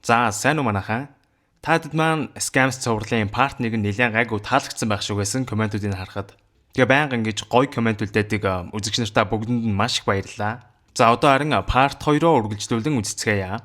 За сайн уу манайхаа. Таад маань Scams цувралын part 1 нь нэлээд гайгүй таалагдсан байх шүү гэсэн комментуудыг харахад тэгээ байнга ингэж гоё коммент үлдээдэг үзэгч нартаа бүгдэнд нь маш их баярлалаа. За одоо харин part 2-оо үргэлжлүүлэн үзцгээе.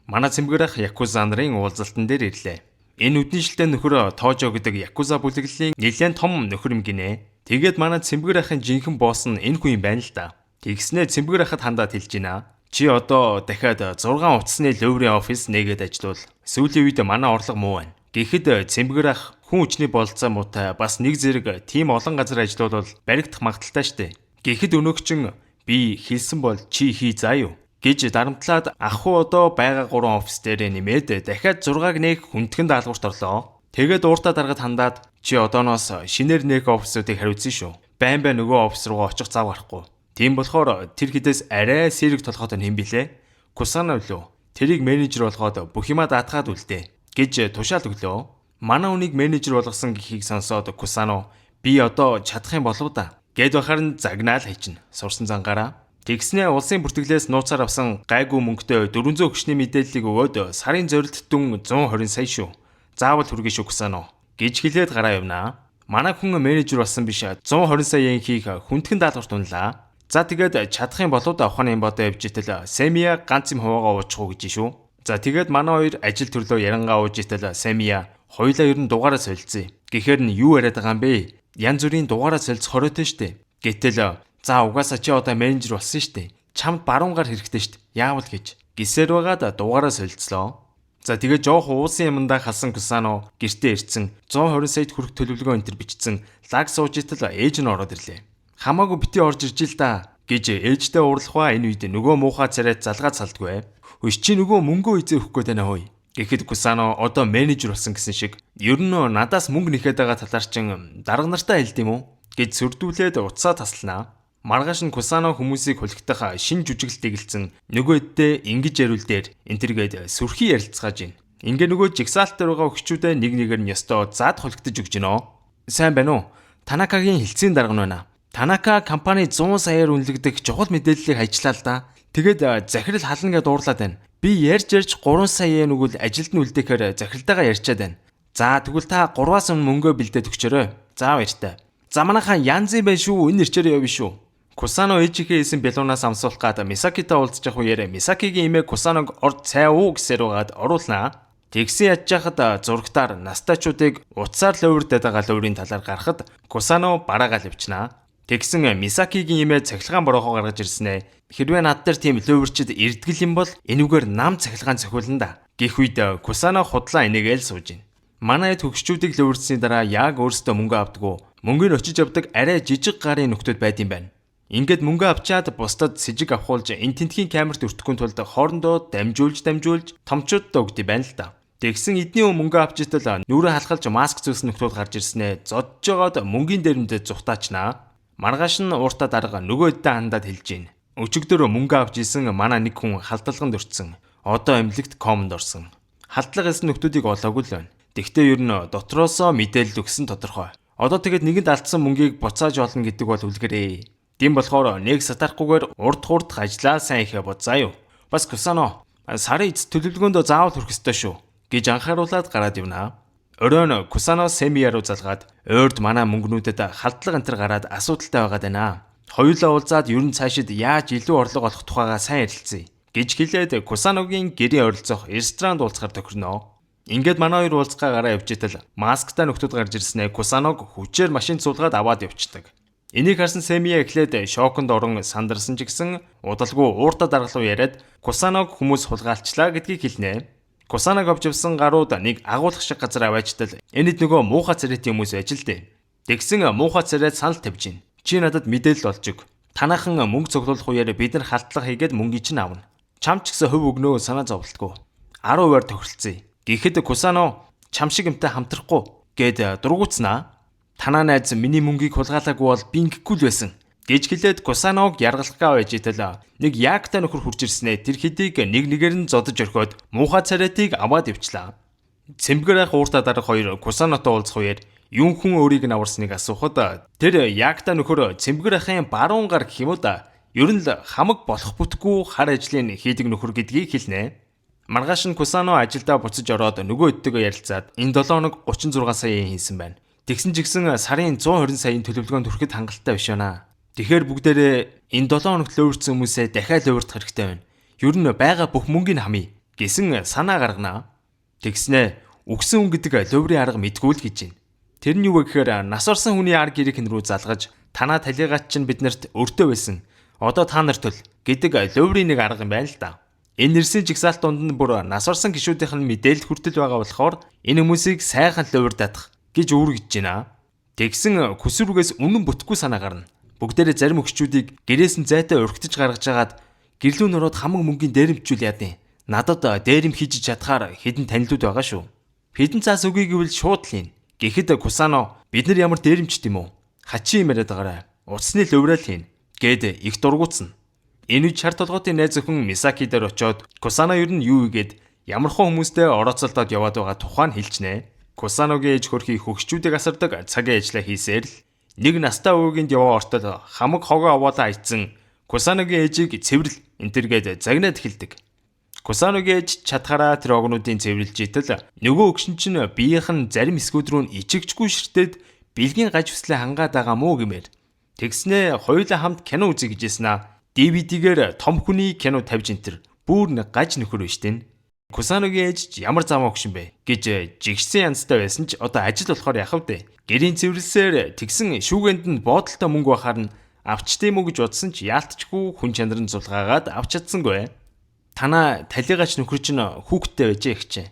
Манай цэмгэрэх Yakuza нарын уулзалтан дээр ирлээ. Энэ үднэшилтэй нөхөр Тожо гэдэг Yakuza бүлэглэлийн нэлээд том нөхөр юм гинэ. Тэгээд манай цэмгэрхийн жинхэнэ босс нь энэ хүн юм байна л да. Тэгснээ цэмгэрхэд хандаад хэлж байна. Чи одоо дахиад 6 утасны лөврийн офис нээгээд ажиллавал сүүлийн үед манай орлого муу байна. Гэхдээ цэмгэрх хүн хүчний бололцоо муутай бас нэг зэрэг тийм олон газар ажиллавал баригдах магадaltaй штэ. Гэхдээ өнөөгчин би хэлсэн бол чи хий заа юу гэж дарамтлаад ах уу одоо байгаа 3 офис дээр нэмээд дахиад 6-г нээх хүндхэн даалгаварт орлоо. Тэгээд ууртаа дараад хандаад чи одооноос шинээр нээх офисуудыг хариуцсан шүү. Байн нөгөө офис руугаа очих зав гарахгүй. Тийм болохоор тэр хідээс арай сэрэг толгойд нь хэм билээ. Кусано лөө. Тэрийг менежер болгоод бүх юма даатгаад үлдээ гэж тушаал өглөө. Манай үнийг менежер болгосон гэхийг сонсоод Кусано би одоо чадах юм болов да гэд бахаар нь загнаал хайчин. Сурсан зангаараа. Тэгснээ улсын бүртгэлээс нууцаар авсан гайгүй мөнгөтэй 400 хүчний мэдээллийг өгөөд сарын зорилт дүн 120 сая шүү. Заавал хүргэж шүү Кусано гэж хэлээд гараа явнаа. Манай хүн менежер болсон биш 120 саяын хийх хүндхэн даалгаварт унлаа. За тэгээд чадах юм болоо да ухааны бодоо явж итэл Сэмия ганц юм хуваагаа уучих уу гэж шүү. За тэгээд манай хоёр ажил төрлөө ярангаа ууж итэл Сэмия хоёулаа ер нь дугаараа солилцъя. Гэхдээ нь юу яриад байгаа юм бэ? Янз бүрийн дугаараа солилцох хоройтой штэ. Гэтэл за угаасаа чи одоо менежер болсон штэ. Чамд баруун гар хэрэгтэй штэ. Яавал гэж гисээр байгаад дугаараа солилцлоо. За тэгээд жоох уусын юмдаа халсан Кусано гэртээ ирцэн 120 саяд хүрэх төлөвлөгөө энэ төр бичсэн лаг сууж итэл ээж нь ороод ирлээ. Хамаагүй бити орж ирж ил да гэж ээжтэй уурлах ба энэ үед нөгөө муухай царайд залгаад салдгүй. Хөөс чи нөгөө мөнгөө эзээ өгөхгүй тань хөөе. Гэхэд Кусано одоо менежер болсон гэсэн шиг ер нь надаас мөнгө нэхэд байгаа талаар чин дарга нартаа хэлд юм уу гэж сүрдүүлээд уцаа тасланаа. Маргааш нь Кусано хүмүүсийг хулигдах шин жүжиглэлт дэгэлцэн нөгөөддөө ингэж яриул дээр энтергээд сүрхий ярилцгааж байна. Ингээ нөгөө жигсаалт дээр байгаа өгчүүдээ нэг нэгээр нь ёстой заад хулигдаж өгж гинөө. Сайн байна уу? Танакагийн хэлцээний дарга нь байна. Танака компани 100 саяар үнэлэгдэх чухал мэдээллийг хайчлаа л да. Тэгээд захирал хална гэдээ дуурлаад байна. Би ярьж 3 сая yen өгвөл ажилд нь үлдээхээр захиралтайгаа ярьчаад байна. За тэгвэл та 3-аас өмнө мөнгөө бэлдээд өгчөөрэй. За баяртай. За манайхаа янз юм байна шүү. Энэ нэрчээрээ явна шүү. Кусано ээжийнхээ хийсэн бялуунаас амсуулах гад Мисакитай уулзчих үеэр Мисакигийн эмээ Кусаног орд цай уу гэсээр угаад оруулнаа. Тэгсэн ядж хахад зургатаар настачуудыг утсаар лөвөрдөд байгаа лөврийн талаар гарахад Кусано бараагаал явчнаа. Тэгсэн Мисакигийн имээ цахилгаан борохоо гаргаж ирснэ. Хэрвээ над дээр тийм лөөвөрчд ирдгэл юм бол энүүгээр нам цахилгаан цохиулна да. Гэх үед Кусано худлаа энийгээл сууж байна. Манай төгсчүүдийг лөөвөрсөний дараа яг өөрсдөө мөнгө авдаггүй. Мөнгөөр очиж явдаг арай жижиг гарын нөхдүүд байд юм байна. Ингээд мөнгө авчаад бусдад с ิจ авахулж эн тентхийн камерт өртөхгүй тулд хоорондоо дамжуулж томчуудтай өгдөг байна л да. Тэгсэн эдний мөнгө авч итэл нүрээ халахалж маск зөөсөн нөхдүүд гарч ирснэ. Зодж жоод мөнгөний дээрмдээ зүхтаачнаа. Маргааш нь ууртаа дарга нөгөөддөө хандаад хэлж гин. Өчигдөр мөнгө авч исэн манай нэг хүн халдлаганд өртсөн. Одоо эмнэлэгт комонд орсон. Халдлага хийсэн нөхдүүдийг олоогүй л байна. Тэгтээ ер нь дотроосоо мэдээлэл өгсөн тодорхой. Одоо тэгээд нэгэнд алдсан мөнгийг буцааж олно гэдэг бол үлгэрээ. Тийм болохоор нэг сатарахгүйгээр урд ажиллаа сайн ихэ бодзаа юу. Бас Кусано сарын эцэст төлөвлөгөөндөө заавал хүрэх ёстой шүү гэж анхааруулад гараад явнаа. Өрөөн Кусано Сэмия руу залгаад ойрд манай мөнгнүүдэд халдлага энтер гараад асуудалтай байгаад байна. Хоёулаа уулзаад ер нь цаашид яаж илүү орлого олох тухайгаа сайн ярилцъя гэж хэлээд Кусаногийн гэрээ оролцох ресторанд уулзахаар тохирноо. Ингээд манай хоёр уулзгаа гараа явж итэл масктай нөхдүүд гарч ирснээр Кусаног хүчээр машин цуулгаад аваад явчихдаг. Энийг харсан Сэмия эхлээд шоконд орон сандарсан ч гэсэн удалгүй ууртаа даргалуу яриад Кусаног хүмүүс хулгайлчлаа гэдгийг хэлнэ. Кусаног авч явсан гарууд нэг агуулгах шиг газар аваачтал энэд нөгөө муухай царайт хүмүүс байж л дээ. Тэгсэн муухай царайд санал тавьж гин. Чи надад мэдээлэл олж өг. Танаахан мөнгө цуглуулах үеэр бид нар халдлага хийгээд мөнгө чинь авна. Чам ч гэсэн хөв өгнөө санаа зовлтгүй. 10% тохиролцъё. Гэхэд Кусано чам шиг юмтай хамтрахгүй гэд дургуутснаа. Танаа найз миний мөнгийг хулгайлаагүй бол би ингэхгүй л байсан гэж хэлээд Кусаног яргалахгаа байж итэл нэг яагтай нөхөр хурж ирснээр тэр хэдийг нэг нэгээр нь зодож орхиод муухай царайтыг аваад явчлаа. Цэмгэрэх ууртаа дарах хоёр Кусанотой уулзах үеэр юун хүн өөрийг нь аварсныг асуухад тэр яагтай нөхөр цэмгэрхийн баруун гар гэх юм уу да Ер нь л хамаг болох бүтггүй хар ажлын хийдэг нөхөр гэдгийг хэлнэ. Маргааш нь Кусано ажилдаа буцаж ороод нөгөө өдөртөө ярилцаад энэ 7 хоног 36 сая хийсэн байна. Тэгсэн ч гэсэн сарын 120 саяын төлөвлөгөөнд хүрэхэд хангалттай биш байна. Тэгэхээр бүгдээрээ энэ 7 хоногт лөвөрсөн хүмүүсээ дахиад лөвөрдөх хэрэгтэй байна. Ер нь байгаа бүх мөнгөний хамъя гэсэн санаа гаргана. Тэгснэ үгсэн хүн гэдэг лөврийн арга мэдгүй л гэж байна. Тэр нь юу вэ гэхээр нас орсон хүний ар гэрийн рүү залгаж танаа талигач чинь биднэрт өртөө байсан. Одоо та нарт л гэдэг лөврийн нэг арга юм байна л да. Энэ нэрсийн жигсаалт дунд нь бүр нас орсон гишүүдийнх нь мэдээлэл хүртэл байгаа болохоор энэ хүмүүсийг сайхан лөвөрдөх гэж үүргэж байна. Тэгсэн хүсрүүгээс үнэн бүтэхгүй санаа гарна. Бүгдээрээ зарим өгчүүдийг гэрээс нь зайтай урагтаж гаргаж агаад гэрлүүн ороод хамаг мөнгөний дээрэмжүүл яадیں۔ Надад дээрэм хийж чадхаар хэдэн танилуд байгаа шүү. Хэдэн цаас өгье гэвэл шууд л ийн. Гэхэд Кусано бид нар ямар дээрэмчт юм уу? Хачин юм яриад байгаарай. Уцсны лөврөөл хийн гэд их дургуутсан. Энэ үе чар толгойтын найз өхөн Мисаки дээр очиод Кусано ер нь юу игээд ямархан хүмүүстэй орооцолдоод яваад байгаа тухай нь хэлчихнэ. Кусаногийн ээж хөрхий хөгшчүүдийг асардаг цагийн ажлаа хийсээр л нэг настай өвгөнд яваа ортол хамаг хогоо аваалаа айцсан Кусаногийн ээжийг цэвэрл энтергээд загнаад эхэлдэг. Кусаногийн ээж чадхаараа тэр огнуудын цэвэрлж итэл нөгөө өгшин чинь биеийнх нь зарим эсгүүд рүү ичигчгүй ширтээд бэлгийн гаж хүслээ хангаад байгаа мó гэмээр. Тэгснээ хоёулаа хамт кино үзье гэжсэн DVD-гээр том хүний кино тавьж энтер бүр нэг гаж нөхөр биш тэн. Кусаногийн ээж ямар замаа өгшин бэ гэж жигшсэн янзтай байсан ч одоо ажил болохоор яхав дээ. Гэрийн цэвэрлсээр тэгсэн шүүгэнд нь боодолтой мөнгө бахаар нь авчтээ мө гэж бодсон ч яалтчгүй хүн чанарын зулгаагаад авч чадсангүй. Танаа талигач нөхөр чинь хүүхдтэй байжээ ихчээ.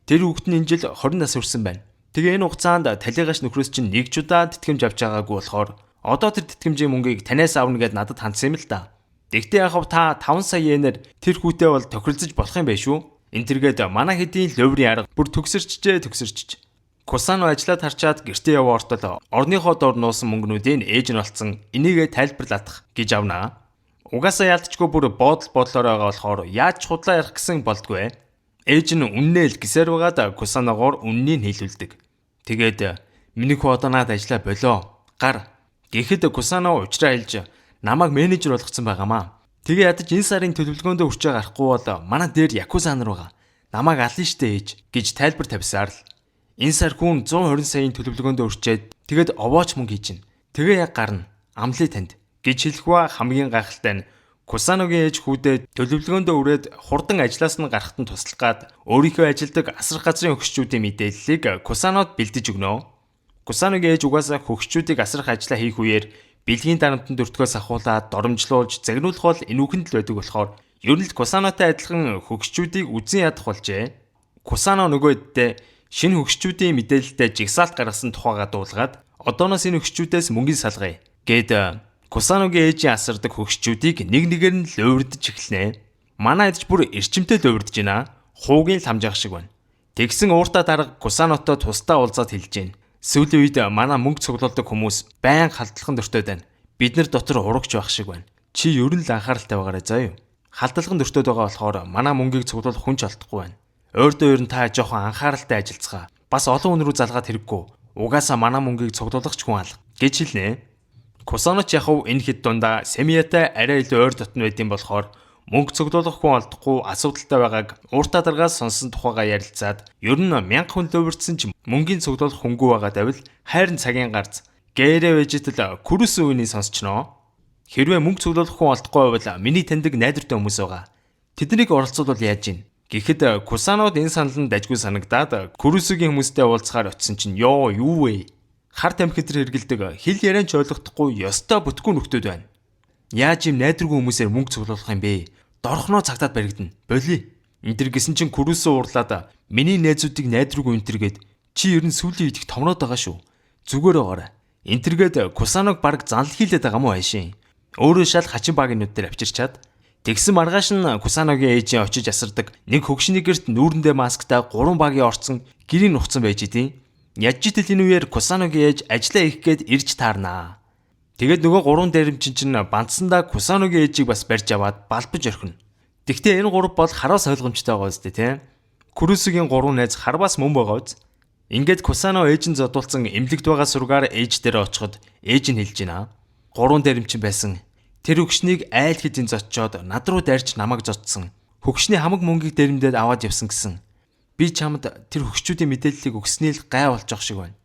Тэр хүүхэд нь энэ жил 20 нас хүрсэн байна. Тэгээ энэ хугацаанд талигач нөхрөөс чинь нэг ч удаа тэтгэмж авч байгаагүй болохоор одоо тэр тэтгэмжийн мөнгийг танаас авна гэд надад хандсан юм л да. Тэгтээ яхав та 5 сая йенээр тэр хүүтэй бол тохиролцож болох юм байх шүү. Энэ тэргээд манай хэдийн лөврийн арга бүр төгсөрчжээ. Кусано ажиллаад харчаад гэртээ яваа ортол орныхоо дор нуусан мөнгнүүдийн ээж нь олцсон энийгээ тайлбарлаадах гэж авнаа. Угаасаа яалтчгүй бүр бодлоор байгаа болохоор яаж худлаа ярих гэсэн болдгүй. Ээж нь үннээ л гисээр байгаад Кусаногоор үннийг хэлүүлдэг. Тэгээд миний хүү одоо надад ажиллаа болоо. Гар. Гэхэд Кусано уучраа хэлж намайг менежер болгоцсон байгаамаа. Тэгээ ядаж энэ сарын төлөвлөгөөндөө хүрч гарахгүй бол манай дээр якуза нар байгаа. Намайг ална штэ ээж гэж тайлбар тавьсаар л. Энэ сар хүн 120 саяын төлөвлөгөөндөө хүрчээд тэгээд овооч мөнгө хийж гин. Тэгээ яг гарна. Амлыг танд гэж хэлэхва хамгийн гайхалтай нь Кусаногийн ээж хүүдээ төлөвлөгөөндөө үрээд хурдан ажлаас нь гарахад нь туслах гад өөрийнхөө ажилдаг асар газрын өгчүүдийн мэдээллийг Кусанод бэлдэж өгнө. Кусаногийн ээж угаасаа хөгчүүдийг асрах ажлаа хийх үеэр бэлгийн дарамтанд өртгөөс ахуулаад доромжлуулж загнуулах бол энүүхэнд л байдаг болохоор ер нь л Кусанотой адилхан хөгчүүдийг үзэн ядах болжээ. Кусано нөгөөддөө шинэ хөгчүүдийн мэдээлэлтэй жигсаалт гаргасан тухайга дуулгаад одооноос энэ хөгчүүдээс мөнгөний салгая гэд Кусаногийн ээжийн асардаг хөгчүүдийг нэг нэгээр нь лөвөрдөж эхэлнэ. Манай эдж бүр эрчимтэй лөвөрдөж байна. Хуугийн ламжаах шиг байна. Тэгсэн ууртаа дарга Кусанотой тусдаа уулзаад хэлж гин. Сүүлийн үед манай мөнгө цуглуулдаг хүмүүс байн халдлагын дөртөд байна. Бид нар дотор урагч байх шиг байна. Чи ер нь л анхааралтай байгаарай заа юу. Халдлагын дөртөд байгаа болохоор манай мөнгийг цуглуулах хүн ч олдохгүй байна. Ойрдоо ер нь та жоохон анхааралтай ажиллацгаа. Бас олон хүн рүү залгаад хэрэггүй. Угаасаа манай мөнгийг цуглуулах ч хүн алга гэж хэлнэ. Кусаноч яхав энэ хэд дундаа Семиятай арай илүү ойр дотн байдсан болохоор мөнгө цуглуулах хүн олдохгүй асуудалтай байгааг ууртаа даргаас сонсон тухайга ярилцаад ер нь 1000 хүн лөвөрдсөн ч мөнгөний цуглуулах хөнгүү байгаа давил хайрын цагийн гарц гээрээ вэжитэл күрүс үений сонсчноо. Хэрвээ мөнгө цуглуулах хүн олдохгүй байвал миний таньдаг найдвартай хүмүүс байгаа. Тэднийг оролцуулбал яаж ийн? Гэхэд Кусанод энэ санал нь дажгүй санагдаад күрүсүгийн хүмүүстэй уулзахаар очисон чинь юу вэ? Хар тамхи төр хэргэлдэг хэл яриан ч ойлгохдохгүй ёстой бүтггүй нөхдөөд байна. Яаж юм найдваргүй хүмүүсээр мөнгө цуглуулах юм бэ? Дорхноо цагтаад баригдана. Боли. Эндэр гисэн чинь күрүсөө уурлаад миний найзуудыг найдваргүй энтергээд чи ер нь сүүлийн үед их томноод байгаа шүү. Зүгээр байгаарай. Энтергээд Кусаног баг занл хийлээд байгаа мó хайшин. Өөрөө шал хачин багийнууд дээр авчирчаад тэгсэн маргааш нь Кусаногийн ээжийн очиж асардаг нэг хөгшний гэрт нүүрэндээ масктай 3 багийн орцсон гэрийн нухцсан байж идэв. Ядчитэл энэ үеэр Кусаногийн ээж ажиллаа их гээд ирж таарнаа. Тэгээд нөгөө 3 дээрэмчин чинь бандсандаа Кусаногийн ээжийг бас барьж аваад балбаж орхино. Тэгтээ энэ 3 бол хараас ойлгомжтой байгаа үстэй тийм. Күрүсүгийн 3 найз харбаас мөн байгаа үз. Ингээд Кусано ээж нь зодуулсан эмнэлэгт байгаа сургаар ээж дээр очиход ээж нь хэлж байна. 3 дээрэмчин байсан. Тэр хөгшнийг айл хэдийн зочиод над руу дайрч намайг зодсон. Хөгшний хамаг мөнгийг дээрэмдээд аваад явсан гэсэн. Би чамд тэр хөгшчүүдийн мэдээллийг өгсөний л гай болж байгаа шиг байна.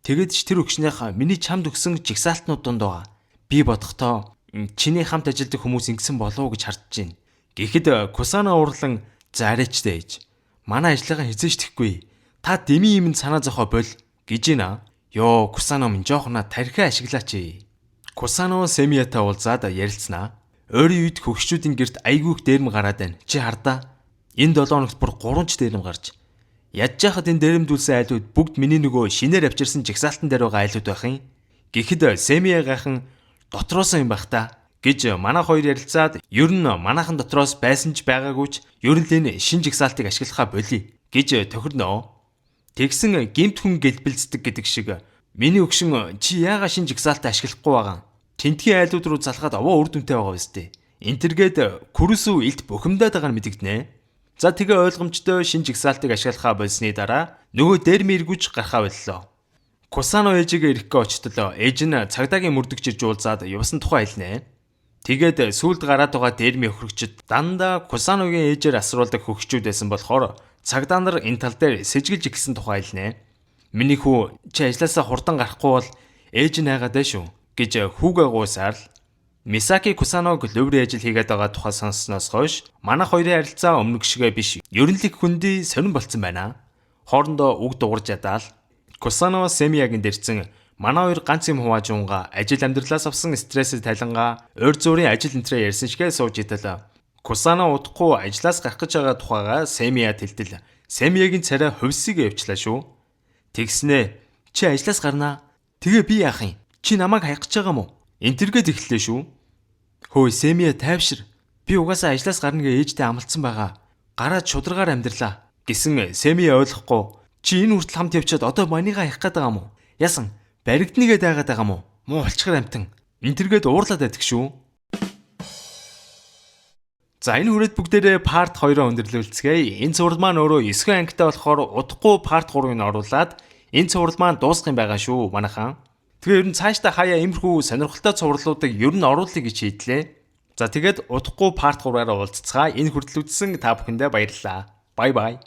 Тэгэд ч тэр хөгшнийх миний чамд өгсөн жигсаалтнууд донд байгаа. Би бодохдоо чиний хамт ажилладаг хүмүүс ингэсэн болов уу гэж хардж байна. Гэхэд Кусано уурлан за арайчтай ээж. Манай ажиллагаа хизээж тэхгүй. Та деми юм санаа зовхоо бол гэж байна. Йоо Кусано минь жоохноо тархиа ашиглаач. Кусано Семиятай уулзаад ярилцсанаа. Ойрын үед хөгшчүүдийн герт айгүйх дээрэм гараад байна. Чи хардаа. Энэ 7 хоногт бүр 3 ч дээрэм гарч. Ядж яхад энэ дээрэмдүүлсэн айлууд бүгд миний нөгөө шинээр авчирсан жигсаалтан дээр байгаа айлууд байх юм. Гэхэд Семия гайхан дотроос юм байх та гэж манай хоёр ярилцаад ер нь манайхан дотроос байсан ч байгаагүй ч ер нь л энэ шин жигсаалтыг ашиглахаа болий гэж тохирноо. Тэгсэн гэмт хүн гэлбэлцдэг гэдэг шиг миний өгшин чи яагаад шин жигсаалтаа ашиглахгүй байгаа? Тентгийн айлууд руу залгаад овоо үр дүнтэй байгаа үстэй. Энтергээд күрүсүү илт бухимдаад байгаа нь мэдэгдэнэ. За тэгээ ойлгомжтой шин жигсаалтыг ашиглахаа болсны дараа нөгөө дээрми эргүүч гарахаа боллоо. Кусано ээжигээ ирэхгээ очтолоо. Ээж нь цагдаагийн мөрдөгч ирж уулзаад явсан тухай хэлнэ. Тэгээд сүулт гараад байгаа дээрми хөрөгчд дандаа Кусаногийн ээжээр асруулдаг хөгшчүүд байсан болохоор цагдаа нар энэ тал дээр сэжгэлж ихсэн тухай хэлнэ. Миний хүү чи ажилласаа хурдан гарахгүй бол ээж нь хайгаад байна шүү гэж хүүгээ гуйсаар л Мисаки Кусаног лөврийн ажил хийгээд байгаа тухай сонссноос хойш манай хоёрын харилцаа өмнөх шигээ биш. Ер нь л хүндий сонирн болцсон байна. Хоорондоо үг дуурж ядаал Кусано Семиягийн дэрцэн манай хоёр ганц юм хувааж уунга ажил амьдралаас авсан стрессэд талангаа ойр зуурын ажил энтрээ ярьсан шигээ сууж идэл. Кусано удахгүй ажлаас гарах гэж байгаа тухайга Семия тэлтэл. Семиягийн царай хувьсыг явуулчлаа шүү. Тэгснэ чи ажлаас гарнаа. Тэгээ би яах юм? Чи намайг хаях гэж байгаа мó? Энтергээд эхэллээ шүү. Хөөе Семия тайвшир. Би угаасаа ажлаас гарна гэ ээжтэй амлцсан байгаа. Гараад шударгаар амьдралаа гэсэн Семия ойлгохгүй. Чи энэ хүртэл хамт явчаад одоо манийгаа хаях гээд байгаа мó? Ясан баригдныгээ дайгаад байгаа мó? Муу олчгор амтан. Энтергээд уурлаад байдаг шүү. За энэ хүрээд бүгдээрээ part 2-оо өндөрлүүлцгээе. Энэ цуврал маань өөрөө 9 ангитай болохоор удахгүй part 3-ыг оруулаад энэ цуврал маань дуусах юм байгаа шүү манайхан. Тэгээ ер нь цаашдаа хаяа иймэрхүү сонирхолтой цувралуудыг ер нь оруулъя гэж шийдлээ. За тэгээд удахгүй part 3-аараа уулзцгаа. Энэ хүртэл үзсэн та бүхэндээ баярлалаа. Bye bye.